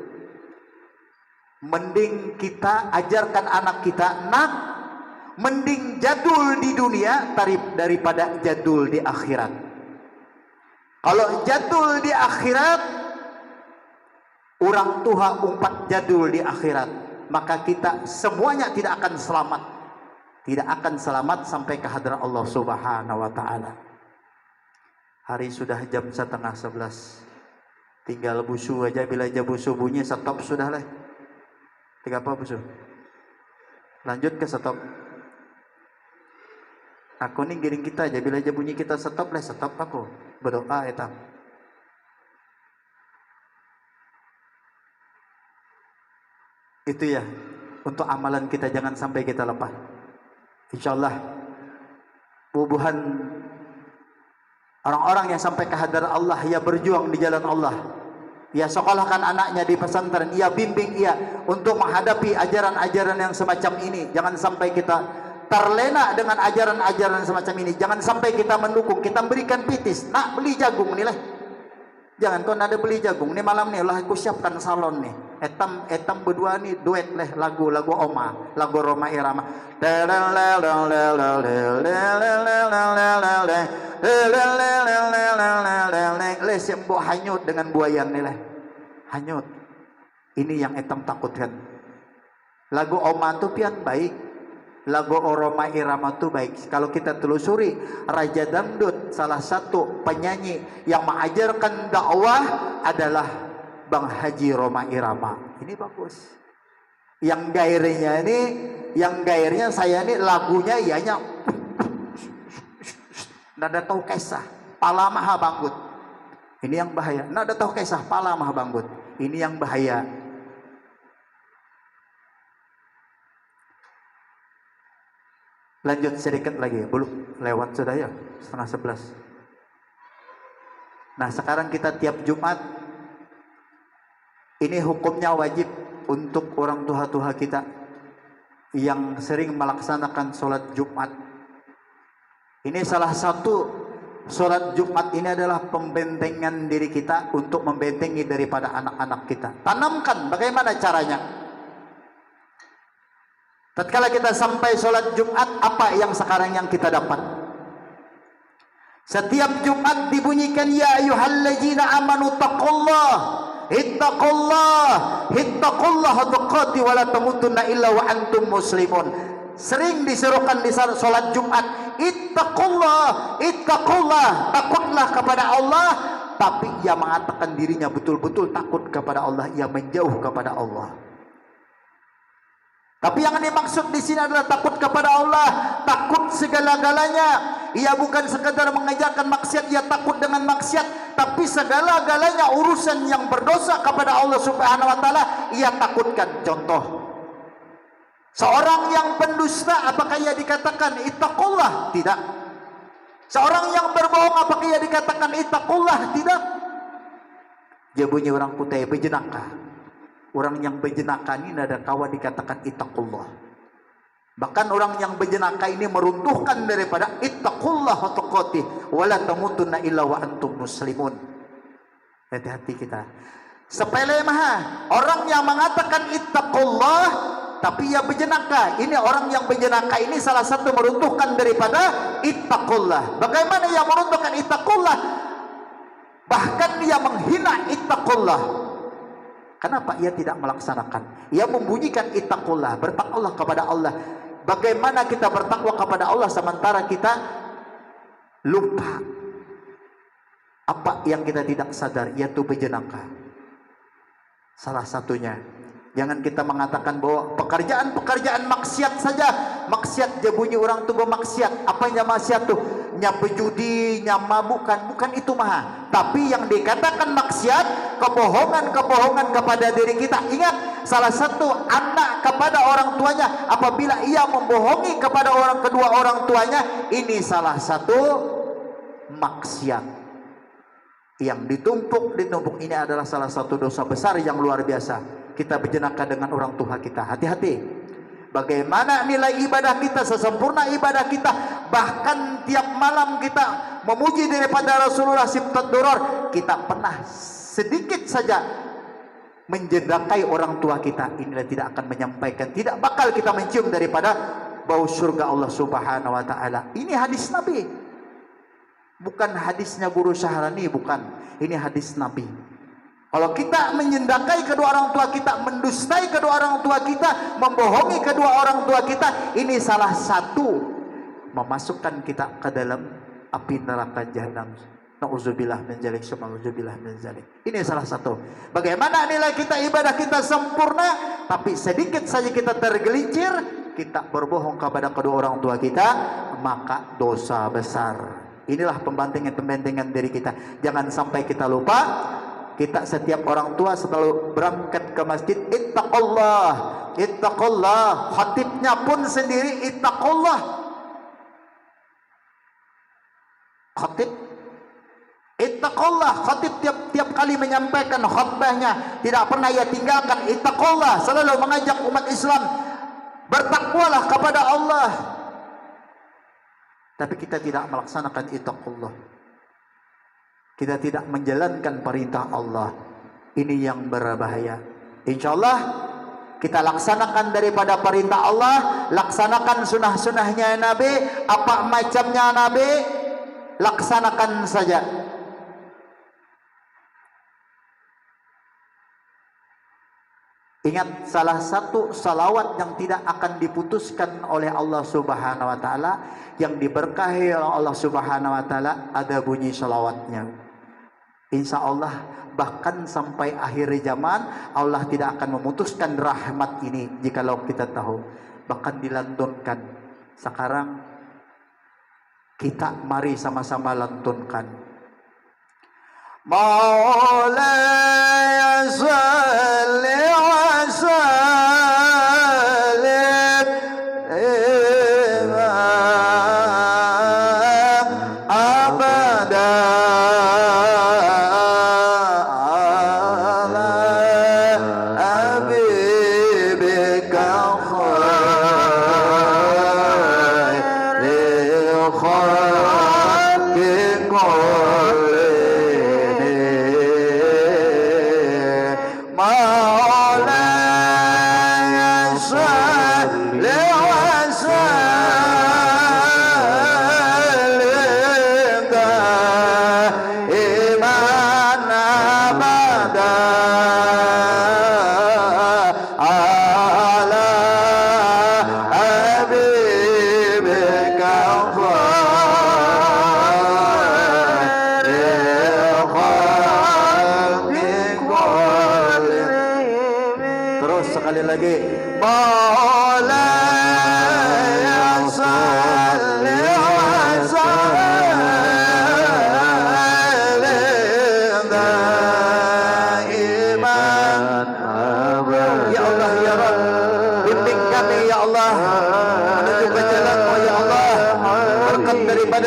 Mending kita ajarkan anak kita, nak, mending jadul di dunia daripada jadul di akhirat. Kalau jadul di akhirat, orang tua umpat jadul di akhirat, maka kita semuanya tidak akan selamat. Tidak akan selamat sampai ke hadirat Allah Subhanahu wa taala. Hari sudah jam 10:30. Tinggal busu aja, bila aja busu bunyi stop sudah lah. Tiga apa busu? Lanjut ke stop. Aku nih giring kita aja, bila aja bunyi kita stop lah, stop aku. Berdoa etam. Itu ya, untuk amalan kita jangan sampai kita lepas. Insyaallah bubuhan orang-orang yang sampai ke hadirat Allah, ia berjuang di jalan Allah, ia sekolahkan anaknya di pesantren, ia bimbing ia untuk menghadapi ajaran-ajaran yang semacam ini. Jangan sampai kita terlena dengan ajaran-ajaran semacam ini. Jangan sampai kita mendukung, kita berikan pitis. Nak beli jagung nih lah. Jangan kau ada beli jagung nih malam nih lah, aku siapkan salon nih. Etam berdua nih duet leh lagu Oma, lagu Roma Irama. Le sembuh hanyut dengan buayan nih leh. Hanyut. Ini yang etam takutkan. Lagu Oma tuh pian baik. Lagu Roma Irama itu baik. Kalau kita telusuri, Raja Dangdut salah satu penyanyi yang mengajarkan dakwah adalah Bang Haji Roma Irama. Ini bagus. Yang gairnya saya ini lagunya ianya nada tahu kisah pala maha banggut. Ini yang bahaya. Nada tahu kisah pala maha banggut. Ini yang bahaya. Lanjut sedikit lagi, belum lewat sudah ya 10:30. Nah sekarang kita tiap Jumat, ini hukumnya wajib untuk orang tua-tua kita yang sering melaksanakan sholat Jumat. Ini salah satu sholat Jumat ini adalah pembentengan diri kita untuk membentengi daripada anak-anak kita. Tanamkan bagaimana caranya. Tatkala kita sampai sholat Jumat, apa yang sekarang yang kita dapat? Setiap Jumat dibunyikan ya ayyuhallazina amanu ittaqullah tuqati wa la tamutunna illa wa antum muslimun. Sering diserukan di salat Jumat, ittaqullah, takutlah kepada Allah, tapi ia mengatakan dirinya betul-betul takut kepada Allah, ia menjauh kepada Allah. Tapi yang dimaksud di sini adalah takut kepada Allah, takut segala-galanya. Ia bukan sekadar mengajarkan maksiat, ia takut dengan maksiat, tapi segala-galanya urusan yang berdosa kepada Allah Subhanahu wa taala ia takutkan. Contoh, seorang yang pendusta, apakah ia dikatakan ittaqullah? Tidak. Seorang yang berbohong, apakah ia dikatakan ittaqullah? Tidak. Dia bunyi orang kutai berjenaka. Orang yang berjenaka ini ada kawan dikatakan ittaqullah. Bahkan orang yang berjenaka ini meruntuhkan daripada ittaqullah wa tuqatih wa la tamutunna illa wa antum muslimun. Hati-hati kita. Sepele mah orang yang mengatakan ittaqullah tapi ia berjenaka. Ini orang yang berjenaka ini salah satu meruntuhkan daripada ittaqullah. Bagaimana ia meruntuhkan ittaqullah? Bahkan dia menghina ittaqullah. Kenapa ia tidak melaksanakan? Ia membunyikan ittaqullah, bertakwalah kepada Allah. Bagaimana kita bertakwa kepada Allah sementara kita lupa apa yang kita tidak sadar, yaitu berjenaka. Salah satunya, jangan kita mengatakan bahwa pekerjaan maksiat saja, maksiat dia bunyi orang tu bermaksiat. Apanya maksiat tu? Nyapu judi, nyamabukan, bukan itu mah. Tapi yang dikatakan maksiat, kebohongan kepada diri kita. Ingat, salah satu anak kepada orang tuanya, apabila ia membohongi kepada kedua orang tuanya, ini salah satu maksiat yang ditumpuk ini adalah salah satu dosa besar yang luar biasa. Kita berjenaka dengan orang tua kita. Hati-hati. Bagaimana nilai ibadah kita, sesempurna ibadah kita, bahkan tiap malam kita memuji daripada Rasulullah sifat durur, kita pernah sedikit saja menjendakai orang tua kita, inilah tidak akan menyampaikan, tidak bakal kita mencium daripada bau surga Allah Subhanahu wa taala. Ini hadis Nabi. Bukan hadisnya Guru Syahrani, bukan. Ini hadis Nabi. Kalau kita menyendakai kedua orang tua kita, mendustai kedua orang tua kita, membohongi kedua orang tua kita, ini salah satu memasukkan kita ke dalam api neraka jahanam. Nauzubillah min dzalik, nauzubillah min dzalik. Ini salah satu. Bagaimana nilai kita, ibadah kita sempurna, tapi sedikit saja kita tergelincir, kita berbohong kepada kedua orang tua kita, maka dosa besar. Inilah pembentengan diri kita. Jangan sampai kita lupa. Kita setiap orang tua selalu berangkat ke masjid, ittaqullah, khatibnya pun sendiri ittaqullah. Khatib ittaqullah, khatib tiap kali menyampaikan khutbahnya tidak pernah ia tinggalkan ittaqullah, selalu mengajak umat Islam bertakwalah kepada Allah. Tapi kita tidak melaksanakan ittaqullah. Kita tidak menjalankan perintah Allah. Ini yang berbahaya. InsyaAllah kita laksanakan daripada perintah Allah, laksanakan sunnah-sunnahnya Nabi, apa macamnya Nabi, laksanakan saja. Ingat, salah satu salawat yang tidak akan diputuskan oleh Allah Subhanahu wa taala, yang diberkahi oleh Allah Subhanahu wa taala, ada bunyi salawatnya. Insya Allah bahkan sampai akhir zaman Allah tidak akan memutuskan rahmat ini jikalau kita tahu. Bahkan dilantunkan. Sekarang kita mari sama-sama lantunkan. Maulaya salli wa sallim abada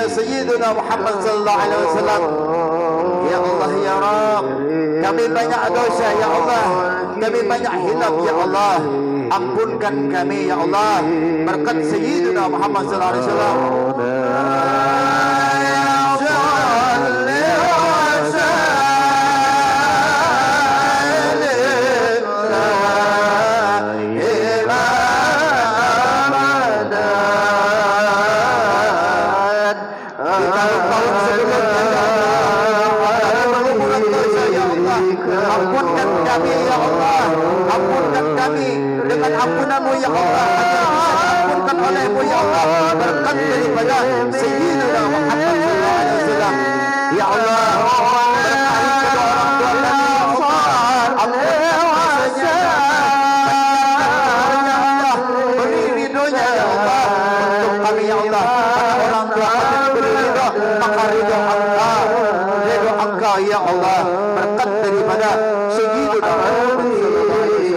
Sayyidina Muhammad sallallahu alaihi wasallam. Ya Allah ya Rabb, kami banyak dosa ya Allah, kami banyak hilaf ya Allah, ampunkan kami ya Allah berkat Sayyidina Muhammad sallallahu alaihi wasallam. Ampunkan kami ya Allah, ampunkan kami dengan ampunan-Mu ya Allah, ampunkan oleh-Mu ya Allah berkat daripada Sayyidina Muhammad sallallahu alaihi wasallam. Ya Allah, berkahi kedua orang tua kami ya Allah, ampunkan dosanya ya Allah, beri ridhonya ya Allah untuk kami ya Allah. Orang tua kami beri ridho, maka ridho Engkau ya Allah, berkat daripada Sayyidina Muhammad sallallahu alaihi wasallam.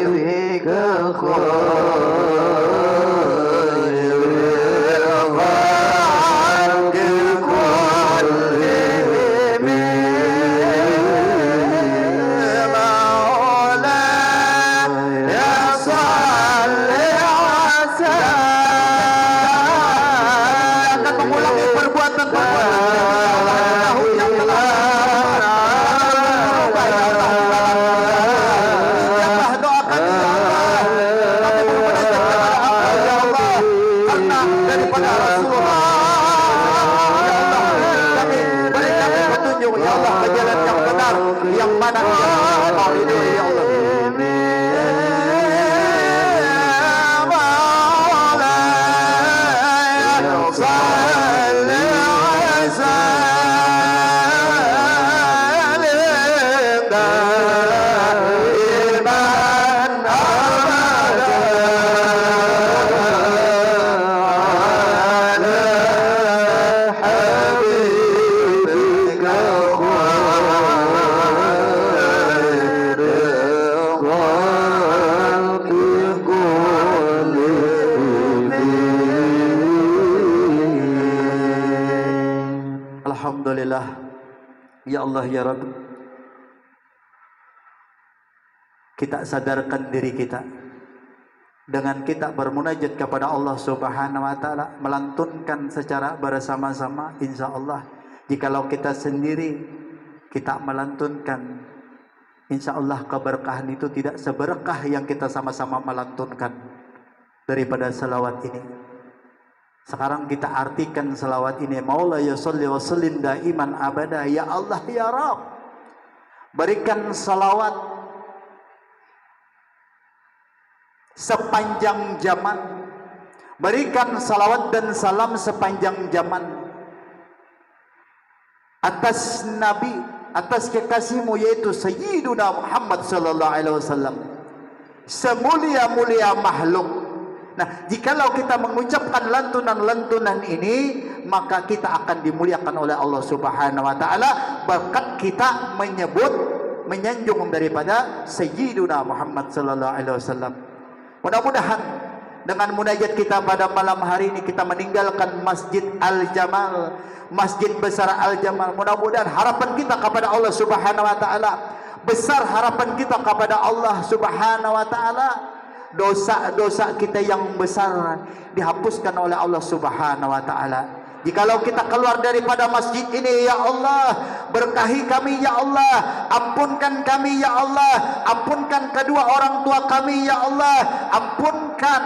Yang mana Allah ini ya Allah. Alhamdulillah ya Allah ya Rabb, kita sadarkan diri kita dengan kita bermunajat kepada Allah Subhanahu wa taala, melantunkan secara bersama-sama insyaallah. Jikalau kita sendiri kita melantunkan, insyaallah keberkahan itu tidak seberkah yang kita sama-sama melantunkan daripada salawat ini. Sekarang kita artikan salawat ini. Maula ya salli wa sallim daiman abada. Ya Allah ya Rabb, berikan salawat sepanjang zaman, berikan salawat dan salam sepanjang zaman atas Nabi, atas kekasihmu yaitu Sayyiduna Muhammad sallallahu alaihi wasallam, semulia-mulia makhluk. Nah, jikalau kita mengucapkan lantunan-lantunan ini, maka kita akan dimuliakan oleh Allah Subhanahu wa taala berkat kita menyebut, menyanjung daripada Sayyiduna Muhammad sallallahu alaihi wasallam. Mudah-mudahan dengan munajat kita pada malam hari ini kita meninggalkan Masjid Al-Jamal, Masjid besar Al-Jamal. Mudah-mudahan harapan kita kepada Allah Subhanahu wa taala, besar harapan kita kepada Allah Subhanahu wa taala, dosa-dosa kita yang besar dihapuskan oleh Allah Subhanahu wa taala. Jikalau kita keluar daripada masjid ini ya Allah, berkahi kami ya Allah, ampunkan kami ya Allah, ampunkan kedua orang tua kami ya Allah, ampunkan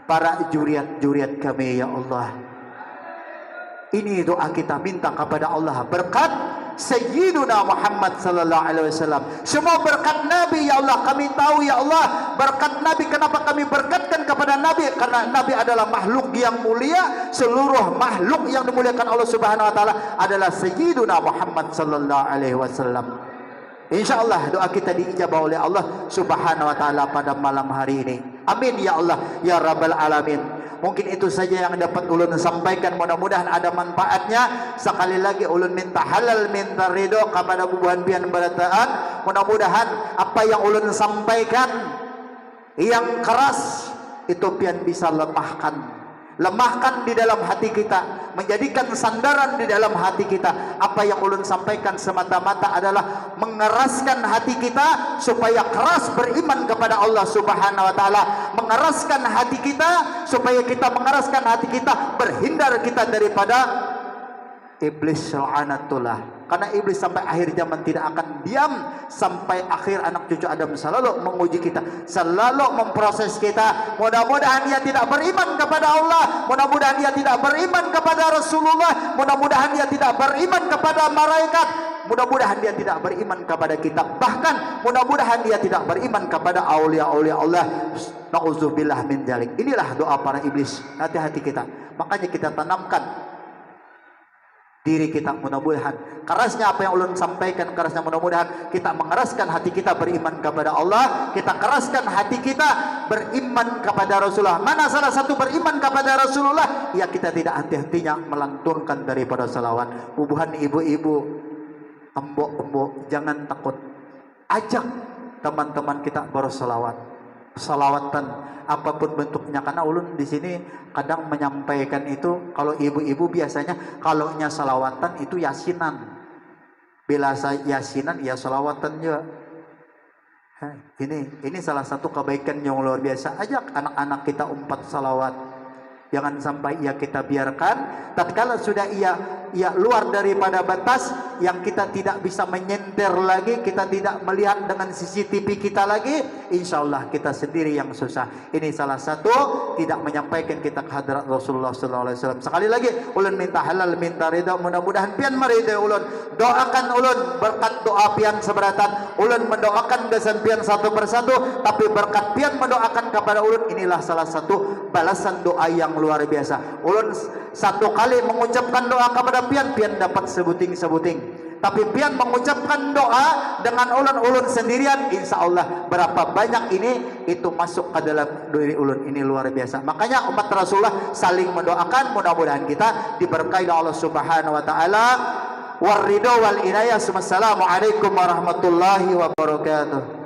para juriat-juriat kami ya Allah. Ini doa kita minta kepada Allah berkat Sayyiduna Muhammad sallallahu alaihi wasallam. Semua berkat Nabi ya Allah, kami tahu ya Allah berkat Nabi. Kenapa kami berkatkan kepada Nabi? Karena Nabi adalah makhluk yang mulia. Seluruh makhluk yang dimuliakan Allah Subhanahu wa taala adalah Sayyiduna Muhammad sallallahu alaihi wasallam. InsyaAllah doa kita diijabah oleh Allah Subhanahu wa taala pada malam hari ini. Amin ya Allah ya Rabbal alamin. Mungkin itu saja yang dapat ulun sampaikan. Mudah-mudahan ada manfaatnya. Sekali lagi ulun minta halal, minta ridho kepada bubuhan pian berataan. Mudah-mudahan apa yang ulun sampaikan yang keras itu pian bisa lemahkan, lemahkan di dalam hati kita, menjadikan sandaran di dalam hati kita. Apa yang ulun sampaikan semata-mata adalah mengeraskan hati kita supaya keras beriman kepada Allah Subhanahu wa taala, mengeraskan hati kita supaya kita mengeraskan hati kita, berhindar kita daripada iblis la'anatullah. Karena iblis sampai akhir zaman tidak akan diam, sampai akhir anak cucu Adam selalu menguji kita, selalu memproses kita. Mudah-mudahan dia tidak beriman kepada Allah, mudah-mudahan dia tidak beriman kepada Rasulullah, mudah-mudahan dia tidak beriman kepada malaikat, mudah-mudahan dia tidak beriman kepada kitab, bahkan mudah-mudahan dia tidak beriman kepada aulia-aulia Allah. Nauzubillah min dzalik. Inilah doa para iblis. Hati-hati kita. Makanya kita tanamkan diri kita, mudah-mudahan kerasnya apa yang ulun sampaikan, kerasnya mudah-mudahan kita mengeraskan hati kita beriman kepada Allah, kita keraskan hati kita beriman kepada Rasulullah. Mana salah satu beriman kepada Rasulullah? Ya kita tidak henti-hentinya melantunkan daripada salawat. Bubuhan ibu-ibu, embok-embok, jangan takut, ajak teman-teman kita bersalawat, salawatan apapun bentuknya. Karena ulun di sini kadang menyampaikan itu, kalau ibu-ibu biasanya kalaunya salawatan itu yasinan, bila yasinan ya salawatan juga. Ini salah satu kebaikan yang luar biasa. Ajak anak-anak kita umpat salawat. Jangan sampai ia kita biarkan tatkala sudah ia luar daripada batas, yang kita tidak bisa menyenter lagi, kita tidak melihat dengan CCTV kita lagi, insya Allah kita sendiri yang susah. Ini salah satu tidak menyampaikan kita ke hadrat Rasulullah SAW. Sekali lagi ulun minta halal, minta ridha, mudah-mudahan pian meridha ulun. Doakan ulun berkat doa pian seberatan. Ulun mendoakan besan pian satu persatu, tapi berkat pian mendoakan kepada ulun, inilah salah satu balasan doa yang luar biasa. Ulun satu kali mengucapkan doa kepada pian, pian dapat sebuting-sebuting. Tapi pian mengucapkan doa dengan ulun sendirian, insya Allah berapa banyak ini itu masuk ke dalam diri ulun. Ini luar biasa. Makanya umat Rasulullah saling mendoakan, mudah-mudahan kita diberkahi Allah Subhanahu wa taala. Warridho wal inayah. Wassalamualaikum warahmatullahi wabarakatuh.